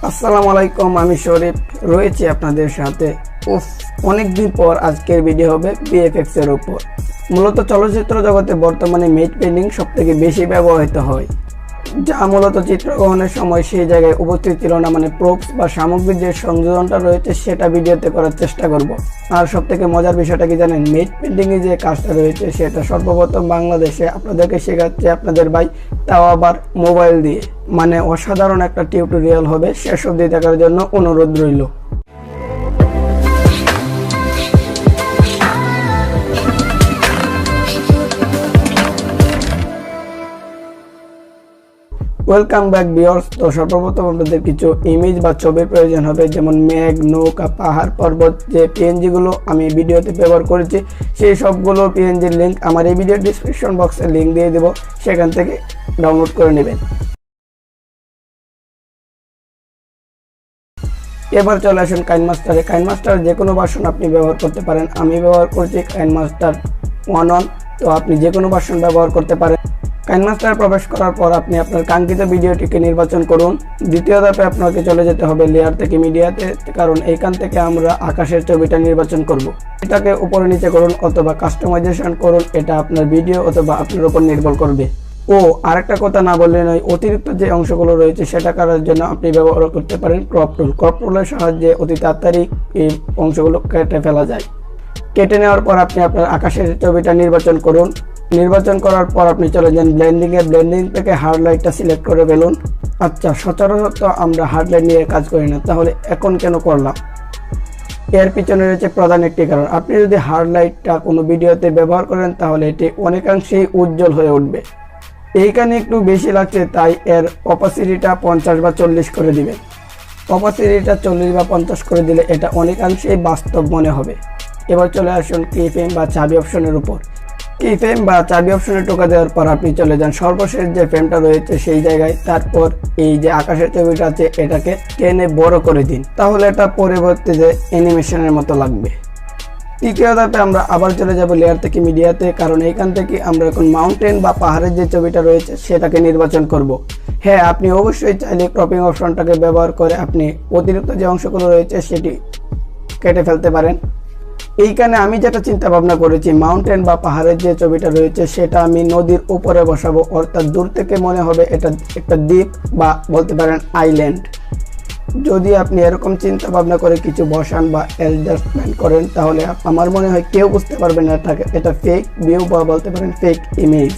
আসসালামু আলাইকুম, আমি শরীফ রয়েছি আপনাদের সাথে। অনেকদিন পর আজকের ভিডিও হবে VFX এর উপর। মূলত চলচ্চিত্র জগতে বর্তমানে মেট পেন্টিং সবথেকে বেশি ব্যবহৃত হয়, যা মূলত চিত্রগ্রহণের সময় সেই জায়গায় উপস্থিত ছিল না, মানে প্রপস বা সামগ্রীর যে সংযোজনটা রয়েছে সেটা ভিডিওতে করার চেষ্টা করব। আর সবথেকে মজার বিষয়টা কি জানেন, মেট পেন্টিং এর যে কাজটা রয়েছে সেটা সর্বপ্রথম বাংলাদেশে আপনাদেরকে শেখাচ্ছে আপনাদের ভাই, তাও আবার মোবাইল দিয়ে। মানে অসাধারণ একটা টিউটোরিয়াল হবে, শেষ অবধি দেখার জন্য অনুরোধ রইল। Welcome back viewers. তো সর্বপ্রথম আপনাদের কিছু ইমেজ বা ছবির প্রয়োজন হবে, যেমন মেঘ, নৌকা, পাহাড়, পর্বত। যে পিএনজি গুলো আমি ভিডিওতে ব্যবহার করেছি সেই সবগুলো পিএনজির লিঙ্ক আমার এই ভিডিও ডিসক্রিপশন বক্সে লিঙ্ক দিয়ে দেবো, সেখান থেকে ডাউনলোড করে নেবেন। এবার চলে আসুন কাইনমাস্টারে। কাইনমাস্টার যে কোনো ভার্সন আপনি ব্যবহার করতে পারেন। আমি ব্যবহার করছি কাইনমাস্টার 1.1, তো আপনি যে কোনো ভার্সন ব্যবহার করতে পারেন। কাইনমাস্টারে প্রবেশ করার পর আপনি আপনার কাঙ্ক্ষিত ভিডিওটিকে নির্বাচন করুন। দ্বিতীয় ধাপে আপনাকে চলে যেতে হবে লেয়ার থেকে মিডিয়াতে, কারণ এইখান থেকে আমরা আকাশের ছবিটা নির্বাচন করব। এটাকে উপরে নিচে করুন অথবা কাস্টমাইজেশন করুন, এটা আপনার ভিডিও অথবা আপনার উপর নির্ভর করবে। ও আরেকটা কথা না বললে নয়, অতিরিক্ত যে অংশগুলো রয়েছে সেটা করার জন্য আপনি ব্যবহার করতে পারেন ক্রপ টুল। ক্রপ টুলের সাহায্যে অতি তাড়াতাড়ি এই অংশগুলো কেটে ফেলা যায়। কেটে নেওয়ার পর আপনি আপনার আকাশের ছবিটা নির্বাচন করুন। নির্বাচন করার পর আপনি চলে যান ব্লেন্ডিং থেকে হার্ড লাইটটা সিলেক্ট করে ফেলুন। আচ্ছা, সচরাচর আমরা হার্ড লাইট নিয়ে কাজ করি না, তাহলে এখন কেন করলাম? এর পিছনে রয়েছে প্রধান একটি কারণ। আপনি যদি হার্ড লাইটটা কোনো ভিডিওতে ব্যবহার করেন তাহলে এটি অনেকাংশেই উজ্জ্বল হয়ে উঠবে। এইখানে একটু বেশি লাগছে, তাই এর অপাসিটিটা 50 বা 40 করে দিবেন। অপাসিটিটা 40 বা 50 করে দিলে এটা অনেকাংশেই বাস্তব মনে হবে। এবার চলে আসুন কিফ্রেম বা চাবি অপশনের উপর। কিফ্রেম বা চাবি অপশনে টোকা দেওয়ার পর আপনি চলে যান সর্বশেষ যে ফ্রেমটা রয়েছে সেই জায়গায়। তারপর এই যে আকাশের ছবিটা আছে এটাকে টেনে বড় করে দিন, তাহলে এটা পরবর্তী যে অ্যানিমেশনের মতো লাগবে। তৃতীয় ধাপে আমরা আবার চলে যাব লেয়ার থেকে মিডিয়াতে, কারণ এইখান থেকে আমরা এখন মাউন্টেন বা পাহাড়ের যে ছবিটা রয়েছে সেটাকে নির্বাচন করব। হ্যাঁ, আপনি অবশ্যই চাইলে ক্রপিং অপশনটাকে ব্যবহার করে আপনি অতিরিক্ত যে অংশগুলো রয়েছে সেটি কেটে ফেলতে পারেন। এইখানে আমি যেটা চিন্তা ভাবনা করেছি, মাউন্টেন বা পাহাড়ের যে ছবিটা রয়েছে সেটা আমি নদীর উপরে বসাবো, অর্থাৎ দূর থেকে মনে হবে এটা একটা দ্বীপ বা বলতে পারেন আইল্যান্ড। যদি আপনি এরকম চিন্তা ভাবনা করে কিছু বসান বা অ্যাডজাস্টমেন্ট করেন তাহলে আমার মনে হয় কেউ বুঝতে পারবে না এটা ফেক ভিউ বা বলতে পারেন ফেক ইমেজ।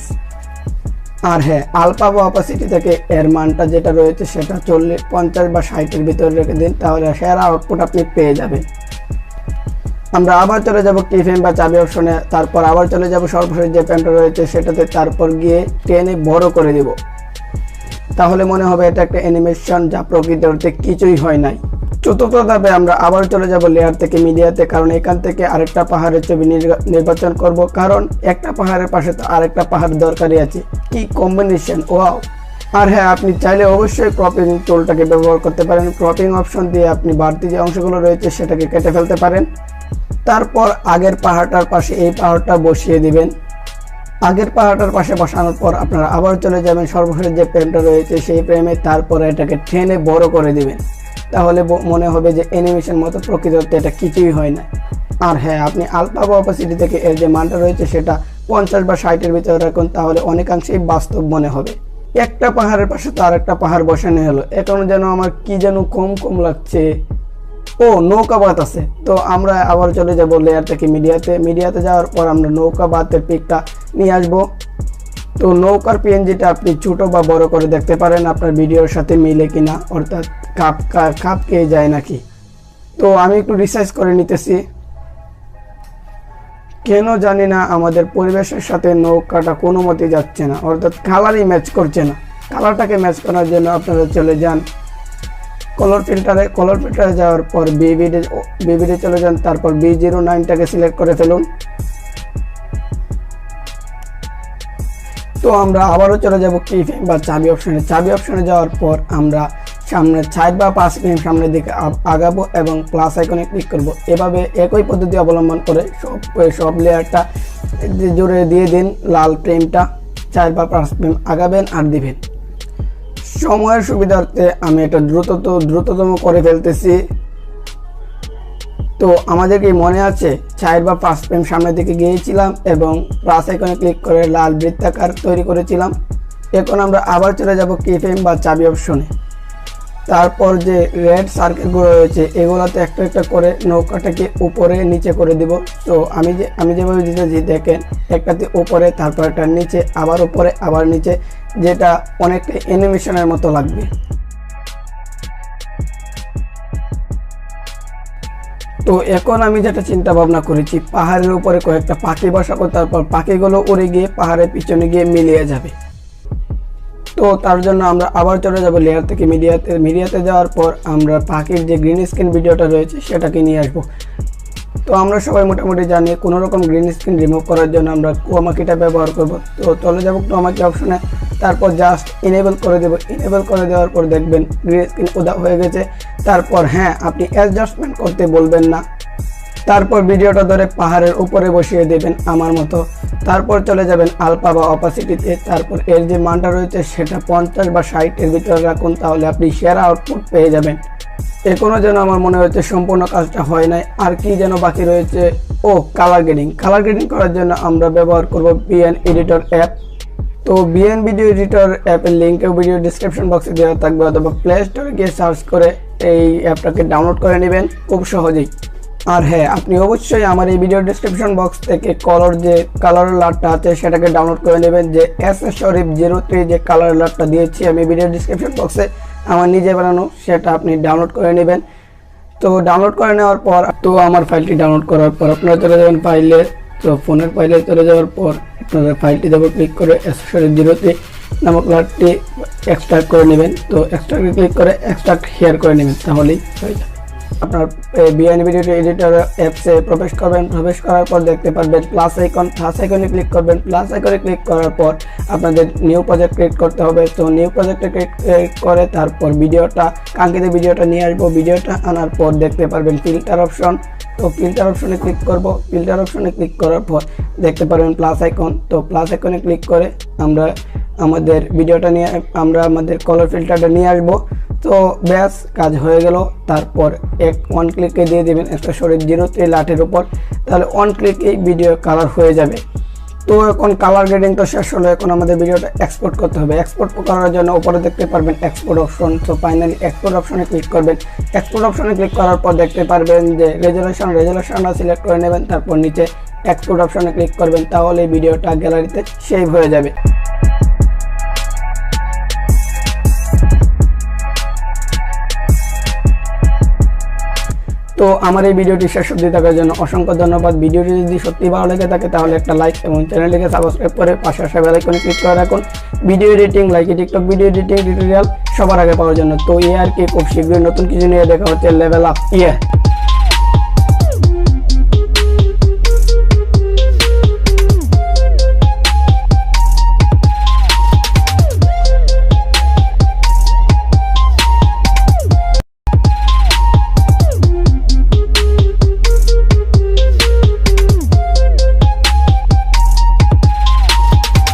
আর হ্যাঁ, আলফা বা অপাসিটি থেকে এর মানটা যেটা রয়েছে সেটা 40, 50 বা 60-এর ভিতরে রেখে দিন, তাহলে সেরা আউটপুট আপনি পেয়ে যাবেন। আমরা আবার চলে যাব কিফ্রেম বা চাবি অপশনে, তারপর আবার চলে যাব সর্বশেষ যে ফ্রেমটা রয়েছে সেটাতে, তারপর গিয়ে টেনে বড় করে দিব। তাহলে মনে হবে এটা একটা অ্যানিমেশন, যা প্রকৃত অর্থে কিছুই হয় নাই। চতুর্থ ধাপে আমরা আবার চলে যাব লেয়ার থেকে মিডিয়াতে, কারণ এখান থেকে আরেকটা পাহাড়ের ছবি নির্বাচন করব, কারণ একটা পাহাড়ের পাশে তো আরেকটা পাহাড় দরকারই আছে। কি কম্বিনেশন, ওয়াও! আর হ্যাঁ, আপনি চাইলে অবশ্যই ক্রপিং টুলটাকে ব্যবহার করতে পারেন। ক্রপিং অপশন দিয়ে আপনি বাড়তি যে অংশগুলো রয়েছে সেটাকে কেটে ফেলতে পারেন। তারপর আগের পাহাড়টার পাশে এই পাহাড়টা বসিয়ে দিবেন। আগের পাহাড়টার পাশে বসানোর পর আপনারা আবার চলে যাবেন সর্বশেষ যে ফ্রেমটা রয়েছে সেই ফ্রেমে, তারপরে এটাকে টেনে বড় করে দিবেন। তাহলে মনে হবে যে অ্যানিমেশন মতো, প্রকৃত অর্থে এটা কিছুই হয় না। আর হ্যাঁ, আপনি আলফা বা অপাসিটি থেকে এর যে মানটা রয়েছে সেটা 50 বা 60-এর ভিতরে রাখুন, তাহলে অনেকাংশেই বাস্তব মনে হবে। একটা পাহাড়ের পাশে তো আরেকটা পাহাড় বসানো হলো, এখন যেন আমার কি যেন কম লাগছে। ও, নৌকা বাত আছে, তো আমরা আবার চলে যাব লেয়ার থেকে মিডিয়াতে যাওয়ার পর আমরা নৌকা বাতের পিকটা নিয়ে আসবো। তো নৌকার পিএনজিটা আপনি ছোট বা বড় করে দেখতে পারেন আপনার ভিডিওর সাথে মিলে কিনা, অর্থাৎ খাপ খেয়ে যায় নাকি। তো আমি একটু রিসার্চ করে নিতেছি, কেন জানি না আমাদের পরিবেশের সাথে নৌকাটা কোনো মতে যাচ্ছে না, অর্থাৎ কালারই ম্যাচ করছে না। কালারটাকে ম্যাচ করার জন্য আপনারা চলে যান কলার ফিল্টারে যাওয়ার পর বিবিডি চলে যান, তারপর B09টাকে সিলেক্ট করে ফেলুন। তো আমরা আবারও চলে যাব কিফ্রেম বা চাবি অপশনে। চাবি অপশনে যাওয়ার পর আমরা সামনে 4 বা 5 ফ্রেম সামনের দিকে আগাবো এবং প্লাস আইকনে ক্লিক করব। এভাবে একই পদ্ধতি অবলম্বন করে সব লেয়ারটা জুড়ে দিয়ে দিন লাল ফ্রেমটা। 4 বা 5 ফ্রেম আগাবেন আর দিবেন। সময়ের সুবিধার্থে আমি এটা দ্রুততম করে ফেলতেছি। তো আমাদের কি মনে আছে 4 বা 5 ফ্রেম সামনের দিকে গিয়েছিলাম এবং প্লাস আইকনে ক্লিক করে লাল বৃত্তাকার তৈরি করেছিলাম। এখন আমরা আবার চলে যাব কি ফ্রেম বা চাবি অপশনে। তারপর যে রেড সার্কেলগুলো রয়েছে এগুলোতে একটা একটা করে নৌকাটাকে উপরে নিচে করে দিব। তো আমি যেভাবে দিতেছি দেখেন, একটাতে উপরে, তারপর একটা নিচে, আবার উপরে, আবার নিচে, যেটা অনেকটা অ্যানিমেশনের মতো লাগবে। তো এখন আমি যেটা চিন্তা ভাবনা করেছি, পাহাড়ের উপরে কয়েকটা পাখি বসাবো, তারপর পাখিগুলো উড়ে গিয়ে পাহাড়ের পিছনে গিয়ে মিলিয়ে যাবে। তো তার জন্য আমরা আবার চলে যাব লেয়ার থেকে মিডিয়াতে যাওয়ার পর আমরা পাখির যে গ্রিন স্ক্রিন ভিডিওটা রয়েছে সেটাকে নিয়ে আসবো। তো আমরা সবাই মোটামুটি জানি কোনো রকম গ্রিন স্ক্রিন রিমুভ করার জন্য আমরা ক্রোমাকিটা ব্যবহার করব। তো চলে যাব ক্রোমাকি অপশনে, তারপর জাস্ট ইনেবল করে দেব। ইনেবল করে দেওয়ার পর দেখবেন গ্রিন স্ক্রিন উধাও হয়ে গেছে। তারপর হ্যাঁ, আপনি অ্যাডজাস্টমেন্ট করতে বলবেন না। তারপর ভিডিওটা ধরে পাহাড়ের উপরে বসিয়ে দেবেন আমার মতো। তারপর চলে যাবেন আলফা বা অপাসিটিতে। তারপর এর যে মানটা রয়েছে সেটা 50 বা 60 এর ভিতরে রাখুন, তাহলে আপনি সেরা আউটপুট পেয়ে যাবেন। এখনো যেন আমার মনে হচ্ছে সম্পূর্ণ কাজটা হয় নাই, আর কি যেন বাকি রয়েছে। ও কালার গ্রেডিং করার জন্য আমরা ব্যবহার করব বিএন এডিটর অ্যাপ। তো বিএন ভিডিও এডিটর অ্যাপের লিঙ্কেও ভিডিও ডিসক্রিপশন বক্সে দেওয়া থাকবে, অথবা প্লে স্টোরে গিয়ে সার্চ করে এই অ্যাপটাকে ডাউনলোড করে নেবেন খুব সহজেই। আর হ্যাঁ, আপনি অবশ্যই আমার এই ভিডিও ডিসক্রিপশন বক্স থেকে কালার লাটটা আছে সেটাকে ডাউনলোড করে নেবেন। যে Shorif 03 যে কালার লাটটা দিয়েছি আমি ভিডিও ডিসক্রিপশন বক্সে, আমার নিজে বানানো, সেটা আপনি ডাউনলোড করে নেবেন। তো ডাউনলোড করে নেওয়ার পর, তো আমার ফাইলটি ডাউনলোড করার পর আপনারা চলে যাবেন ফাইলে। তো ফোনের ফাইলে চলে যাওয়ার পর আপনারা ফাইলটি দেবো ক্লিক করে Shorif 03 নামক লাটটি এক্সট্রাক্ট করে নেবেন। তো এক্সট্রাক্টে ক্লিক করে এক্সট্রাক্ট হেয়ার করে নেবেন, তাহলেই হয়ে যাবে। আপনার বিএন ভিডিও এডিটর অ্যাপসে প্রবেশ করবেন। প্রবেশ করার পর দেখতে পারবেন প্লাস আইকনে ক্লিক করবেন। প্লাস আইকনে ক্লিক করার পর আপনাদের নিউ প্রজেক্ট ক্রিয়েট করতে হবে। তো নিউ প্রজেক্টে ক্রিয়েট করে তারপর কাঙ্ক্ষিত ভিডিওটা নিয়ে আসবো। ভিডিওটা আনার পর দেখতে পারবেন ফিল্টার অপশন। তো ফিল্টার অপশনে ক্লিক করব। ফিল্টার অপশনে ক্লিক করার পর দেখতে পারবেন প্লাস আইকন। তো প্লাস আইকনে ক্লিক করে আমরা আমাদের কালার ফিল্টারটা নিয়ে আসবো। তো ব্যাস, কাজ হয়ে গেল। তারপর ওয়ান ক্লিকে দিয়ে দেবেন Shorif 03 লাটের উপর, তাহলে ওয়ান ক্লিকেই ভিডিও কালার হয়ে যাবে। তো এখন কালার গ্রেডিং তো শেষ হলো, এখন আমাদের ভিডিওটা এক্সপোর্ট করতে হবে। এক্সপোর্ট করার জন্য উপরে দেখতে পারবেন এক্সপোর্ট অপশন। তো ফাইনালি এক্সপোর্ট অপশনে ক্লিক করবেন। এক্সপোর্ট অপশনে ক্লিক করার পর দেখতে পারবেন যে রেজুলেশনটা সিলেক্ট করে নেবেন। তারপর নিচে এক্সপোর্ট অপশনে ক্লিক করবেন, তাহলে ভিডিওটা গ্যালারিতে সেভ হয়ে যাবে। তো আমার এই ভিডিওটি শেষ অবধি দেখার জন্য অসংখ্য ধন্যবাদ। ভিডিওটি যদি সত্যি ভালো লেগে থাকে তাহলে একটা লাইক এবং চ্যানেলটিকে সাবস্ক্রাইব করে পাশে আসা বেল আইকনে ক্লিক করে রাখুন। Video editing, TikTok video editing tutorial সবার আগে পাওয়ার জন্য। তো আর কি, খুব শীঘ্রই নতুন কিছু নিয়ে দেখা হচ্ছে। Level up.